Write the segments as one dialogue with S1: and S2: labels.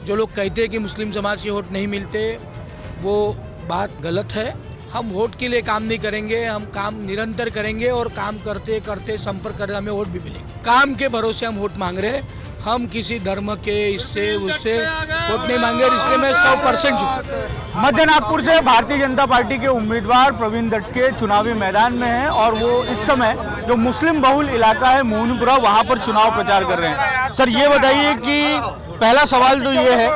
S1: जो लोग कहते हैं कि मुस्लिम समाज के वोट नहीं मिलते, वो बात गलत है। हम वोट के लिए काम नहीं करेंगे, हम काम निरंतर करेंगे और काम करते करते संपर्क करते हमें वोट भी मिलेंगे। काम के भरोसे हम वोट मांग रहे हैं, हम किसी धर्म के इससे उससे वोट नहीं मांगे और इसलिए मैं 100% झूठ।
S2: मध्य नागपुर से भारतीय जनता पार्टी के उम्मीदवार प्रवीण दटके चुनावी मैदान में हैं और वो इस समय जो मुस्लिम बहुल इलाका है मोमिनपुरा, वहां पर चुनाव प्रचार कर रहे हैं। सर, ये बताइए कि पहला सवाल तो ये है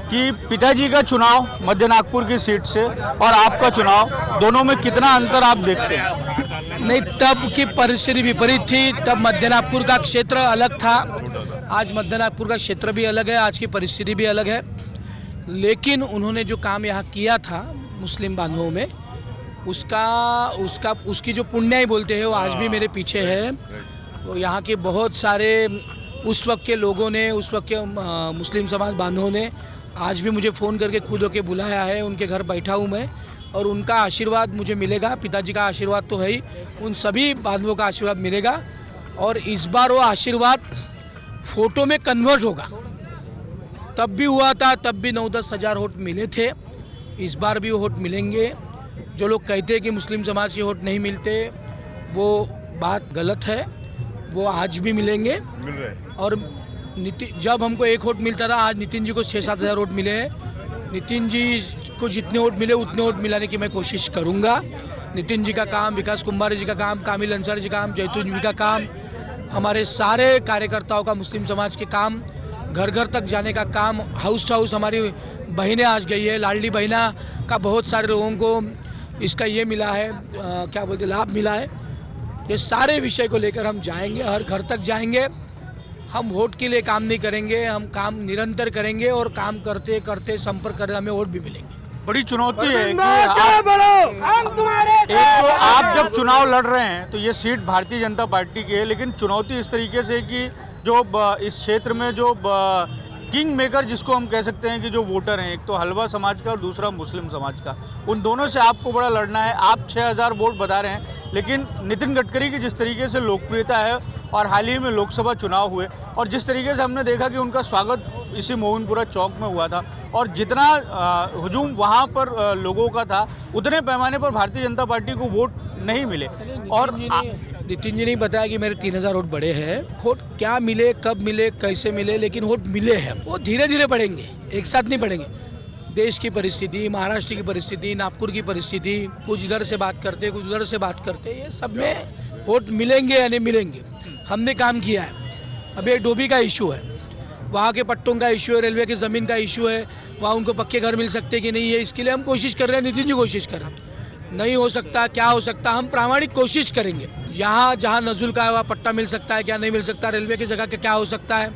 S2: कि पिताजी का चुनाव मध्य नागपुर की सीट से और आपका चुनाव, दोनों में कितना अंतर आप देखते हैं?
S1: नहीं, तब की परिस्थिति विपरीत थी, तब मध्य नागपुर का क्षेत्र अलग था। आज मध्य नागपुर का क्षेत्र भी अलग है, आज की परिस्थिति भी अलग है। लेकिन उन्होंने जो काम यहाँ किया था मुस्लिम बांधवों में, उसकी जो पुण्याई बोलते हैं वो आज भी मेरे पीछे है। वो यहाँ के बहुत सारे उस वक्त के लोगों ने, उस वक्त के मुस्लिम समाज बांधवों ने आज भी मुझे फ़ोन करके खुद होके बुलाया है। उनके घर बैठा हूँ मैं और उनका आशीर्वाद मुझे मिलेगा। पिताजी का आशीर्वाद तो है ही, उन सभी बांधवों का आशीर्वाद मिलेगा। और इस बार वो आशीर्वाद फ़ोटो में कन्वर्ट होगा। तब भी हुआ था, तब भी 9-10 हज़ार वोट मिले थे, इस बार भी वो वोट मिलेंगे। जो लोग कहते हैं कि मुस्लिम समाज के वोट नहीं मिलते, वो बात गलत है, वो आज भी मिलेंगे। और जब हमको एक वोट मिलता था, आज नितिन जी को 6-7 हज़ार वोट मिले हैं। नितिन जी को जितने वोट मिले उतने वोट मिलाने की मैं कोशिश करूंगा। नितिन जी का काम, विकास कुंभारे जी का काम, कामिल अंसारी जी का काम, जैतून जी का काम, हमारे सारे कार्यकर्ताओं का, मुस्लिम समाज के काम, घर घर तक जाने का काम, हाउस टू हाउस हमारी बहनें आज गई है। लाडली बहना का बहुत सारे लोगों को इसका ये मिला है, क्या बोलते, लाभ मिला है। ये सारे विषय को लेकर हम जाएंगे, हर घर तक जाएंगे। हम वोट के लिए काम नहीं करेंगे, हम काम निरंतर करेंगे और काम करते करते संपर्क करते हमें वोट भी मिलेंगे।
S2: बड़ी चुनौती है कि एक तो आप जब चुनाव लड़ रहे हैं तो ये सीट भारतीय जनता पार्टी की है, लेकिन चुनौती इस तरीके से कि जो इस क्षेत्र में जो किंग मेकर जिसको हम कह सकते हैं कि जो वोटर हैं, एक तो हलवा समाज का और दूसरा मुस्लिम समाज का, उन दोनों से आपको बड़ा लड़ना है। आप 6000 वोट बता रहे हैं, लेकिन नितिन गडकरी की जिस तरीके से लोकप्रियता है और हाल ही में लोकसभा चुनाव हुए और जिस तरीके से हमने देखा कि उनका स्वागत इसी मोमिनपुरा चौक में हुआ था और जितना हुजूम वहाँ पर लोगों का था, उतने पैमाने पर भारतीय जनता पार्टी को वोट नहीं मिले। और
S1: नितिन जी ने बताया कि मेरे 3000 वोट बढ़े हैं। वोट क्या मिले, कब मिले, कैसे मिले, लेकिन वोट मिले हैं। वो धीरे धीरे बढ़ेंगे, एक साथ नहीं बढ़ेंगे। देश की परिस्थिति, महाराष्ट्र की परिस्थिति, नागपुर की परिस्थिति, कुछ इधर से बात करते, कुछ उधर से बात करते, ये सब में वोट मिलेंगे या नहीं मिलेंगे। हमने काम किया है। अभी एक डोभी का इशू है, वहाँ के पट्टों का इशू है, रेलवे की ज़मीन का इशू है, वहाँ उनको पक्के घर मिल सकते कि नहीं है, इसके लिए हम कोशिश कर रहे हैं। नितिन जी कोशिश कर रहे हैं। नहीं हो सकता, क्या हो सकता, हम प्रामाणिक कोशिश करेंगे। यहाँ जहाँ नजुल का है वहाँ पट्टा मिल सकता है क्या, नहीं मिल सकता, रेलवे की जगह क्या हो सकता है,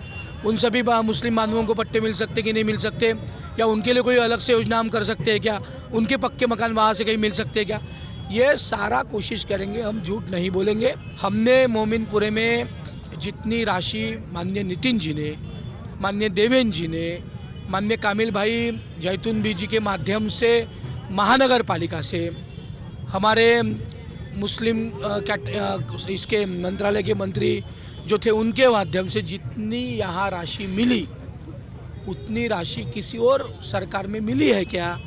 S1: उन सभी मुस्लिम बांधवों को पट्टे मिल सकते कि नहीं मिल सकते, या उनके लिए कोई अलग से योजना हम कर सकते हैं क्या, उनके पक्के मकान वहाँ से कहीं मिल सकते हैं क्या, ये सारा कोशिश करेंगे। हम झूठ नहीं बोलेंगे। हमने मोमिनपुरे में जितनी राशि माननीय नितिन जी ने, माननीय देवेंद्र जी ने, माननीय कामिल भाई जैतून भी जी के माध्यम से, महानगर पालिका से, हमारे मुस्लिम इसके मंत्रालय के मंत्री जो थे उनके माध्यम से जितनी यहाँ राशि मिली, उतनी राशि किसी और सरकार में मिली है क्या?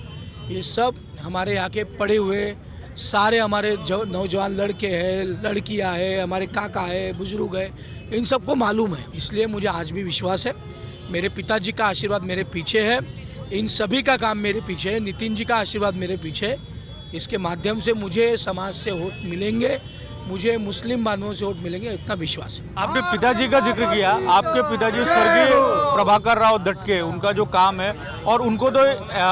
S1: ये सब हमारे यहाँ के पढ़े हुए सारे हमारे जो नौजवान लड़के हैं, लड़कियाँ हैं, हमारे काका है, बुजुर्ग है, इन सबको मालूम है। इसलिए मुझे आज भी विश्वास है, मेरे पिताजी का आशीर्वाद मेरे पीछे है, इन सभी का काम मेरे पीछे है, नितिन जी का आशीर्वाद मेरे पीछे है। इसके माध्यम से मुझे समाज से वोट मिलेंगे, मुझे मुस्लिम बांधवों से वोट मिलेंगे, इतना विश्वास है।
S2: आपने पिताजी का जिक्र किया, आपके पिताजी स्वर्गीय प्रभाकर राव दटके, उनका जो काम है, और उनको तो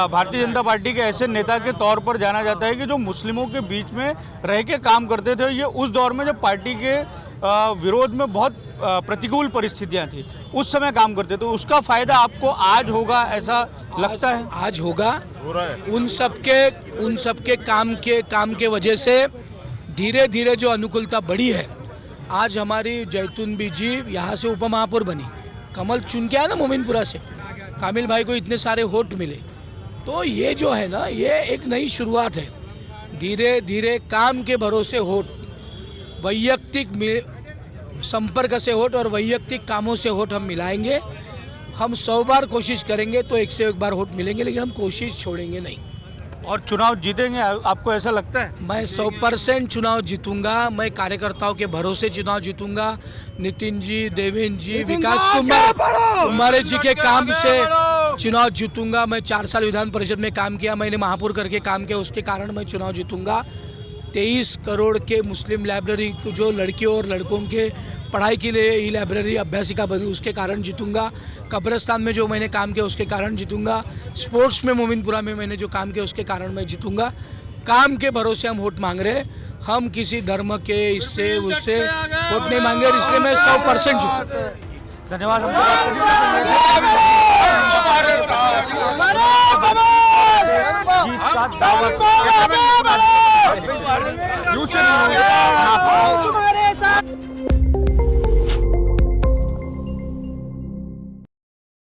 S2: भारतीय जनता पार्टी के ऐसे नेता के तौर पर जाना जाता है कि जो मुस्लिमों के बीच में रह के काम करते थे। ये उस दौर में जब पार्टी के विरोध में बहुत प्रतिकूल परिस्थितियां थी, उस समय काम करते, तो उसका फायदा आपको आज होगा ऐसा लगता है?
S1: आज होगा, हो रहा है। उन सबके काम के वजह से धीरे धीरे जो अनुकूलता बढ़ी है। आज हमारी जैतून बी जी यहाँ से उप महापौर बनी, कमल चुन के आया ना मोमिनपुरा से, कामिल भाई को इतने सारे वोट मिले। तो ये जो है ना, ये एक नई शुरुआत है। धीरे धीरे काम के भरोसे वोट, वैयक्तिक संपर्क से वोट और वैयक्तिक कामों से वोट हम मिलाएंगे। हम 100 बार कोशिश करेंगे तो 101 बार वोट मिलेंगे, लेकिन हम कोशिश छोड़ेंगे नहीं।
S2: और चुनाव जीतेंगे, आपको ऐसा लगता है?
S1: मैं 100% चुनाव जीतूंगा। मैं कार्यकर्ताओं के भरोसे चुनाव जीतूंगा। नितिन जी, देवेंद्र जी, विकास कुमार जी के काम से चुनाव जीतूंगा। मैं 4 साल विधान परिषद में काम किया, मैंने महापौर करके काम किया, उसके कारण मैं चुनाव जीतूंगा। 23 करोड़ के मुस्लिम लाइब्रेरी जो लड़कियों और लड़कों के पढ़ाई के लिए ई लाइब्रेरी अभ्यासिका बनी, उसके कारण जीतूंगा। कब्रिस्तान में जो मैंने काम किया उसके कारण जीतूंगा। स्पोर्ट्स में मोमिनपुरा में मैंने जो काम किया उसके कारण मैं जीतूंगा। काम के भरोसे हम वोट मांग रहे, हम किसी धर्म के इससे उससे वोट नहीं मांगे, इसलिए मैं 100% जीतूंगा।
S2: धन्यवाद। जीत का दावा